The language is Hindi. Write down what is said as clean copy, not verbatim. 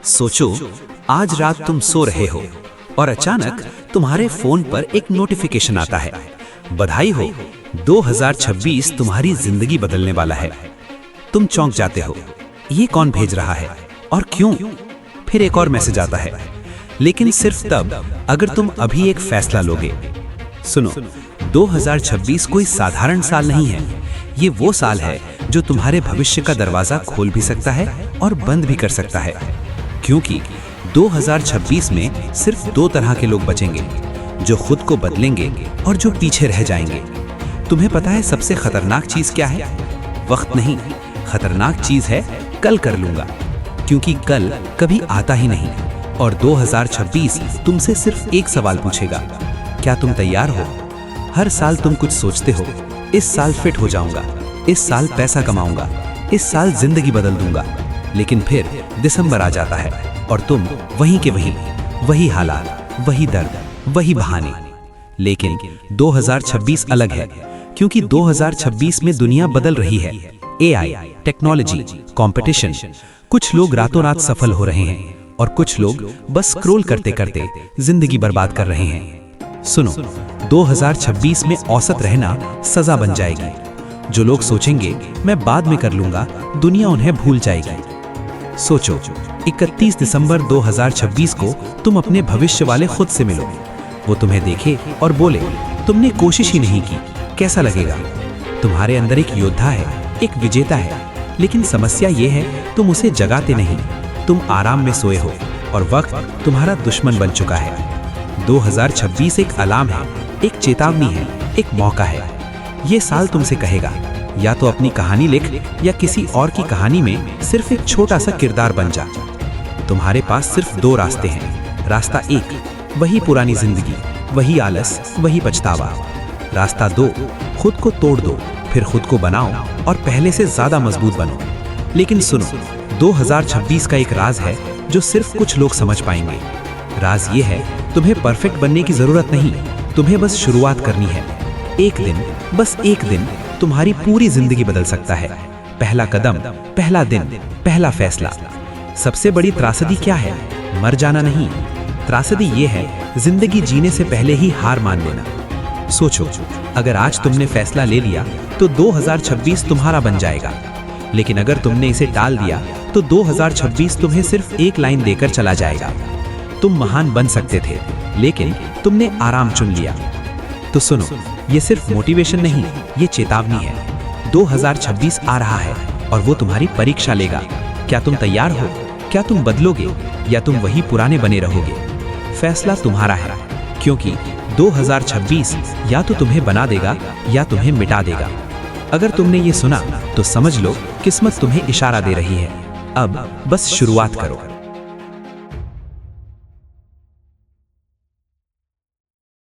सोचो, आज रात तुम सो रहे हो और अचानक तुम्हारे फोन पर एक नोटिफिकेशन आता है। बधाई हो, 2026 तुम्हारी जिंदगी बदलने वाला है। तुम चौंक जाते हो, ये कौन भेज रहा है और क्यों? फिर एक और मैसेज आता है, लेकिन सिर्फ तब अगर तुम अभी एक फैसला लोगे। सुनो, 2026 कोई साधारण साल नहीं है। ये वो साल है जो तुम्हारे भविष्य का दरवाजा खोल भी सकता है और बंद भी कर सकता है। क्योंकि 2026 में सिर्फ दो तरह के लोग बचेंगे, जो खुद को बदलेंगे और जो पीछे रह जाएंगे। तुम्हें पता है सबसे खतरनाक चीज क्या है? वक्त नहीं, खतरनाक चीज है कल कर लूंगा। क्योंकि कल कभी आता ही नहीं और 2026 तुमसे सिर्फ एक सवाल पूछेगा, क्या तुम तैयार हो? हर साल तुम कुछ सोचते हो, इस साल फिट हो जाऊंगा, इस साल पैसा कमाऊंगा, इस साल जिंदगी बदल दूंगा। लेकिन फिर दिसंबर आ जाता है और तुम वहीं के वही हालात, वही दर्द, वही बहाने। लेकिन 2026 अलग है, क्योंकि 2026 में दुनिया बदल रही है। AI, technology, competition. कुछ लोग रातों रात सफल हो रहे हैं और कुछ लोग बस स्क्रॉल करते करते जिंदगी बर्बाद कर रहे हैं। सुनो, 2026 में औसत रहना सजा बन जाएगी। जो लोग सोचेंगे मैं बाद में कर लूंगा, दुनिया उन्हें भूल जाएगी। सोचो, 31 दिसंबर 2026 को तुम अपने भविष्य वाले खुद से मिलो। वो तुम्हें देखे और बोले, तुमने कोशिश ही नहीं की, कैसा लगेगा? तुम्हारे अंदर एक योद्धा है, एक विजेता है, लेकिन समस्या ये है तुम उसे जगाते नहीं। तुम आराम में सोए हो और वक्त तुम्हारा दुश्मन बन चुका है। 2026 एक अलार्म है, एक चेतावनी है, एक मौका है। ये साल तुमसे कहेगा, या तो अपनी कहानी लिख या किसी और की कहानी में सिर्फ एक छोटा सा किरदार बन जा। तुम्हारे पास सिर्फ दो रास्ते हैं। रास्ता एक, वही पुरानी जिंदगी, वही आलस, वही पछतावा। रास्ता दो, खुद को तोड़ दो, फिर खुद को बनाओ और पहले से ज्यादा मजबूत बनो। लेकिन सुनो, 2026 का एक राज है जो सिर्फ कुछ लोग समझ पाएंगे। राज ये है, तुम्हें परफेक्ट बनने की जरूरत नहीं, तुम्हें बस शुरुआत करनी है। एक दिन, बस एक दिन तुम्हारी पूरी जिंदगी बदल सकता है। पहला कदम, पहला दिन, पहला फैसला। सबसे बड़ी त्रासदी क्या है? मर जाना नहीं। त्रासदी ये है, जिंदगी जीने से पहले ही हार मान लेना। सोचो, अगर आज तुमने फैसला ले लिया तो 2026 तुम्हारा बन जाएगा। लेकिन अगर तुमने इसे टाल दिया तो 2026 तुम्हें सिर्फ एक लाइन देकर चला जाएगा, तुम महान बन सकते थे, लेकिन तुमने आराम चुन लिया। तो सुनो, ये सिर्फ मोटिवेशन नहीं, ये चेतावनी है। 2026 आ रहा है और वो तुम्हारी परीक्षा लेगा। क्या तुम तैयार हो? क्या तुम बदलोगे या तुम वही पुराने बने रहोगे? फैसला तुम्हारा है, क्योंकि 2026 या तो तुम्हें बना देगा या तुम्हें मिटा देगा। अगर तुमने ये सुना तो समझ लो, किस्मत तुम्हें इशारा दे रही है। अब बस शुरुआत करो।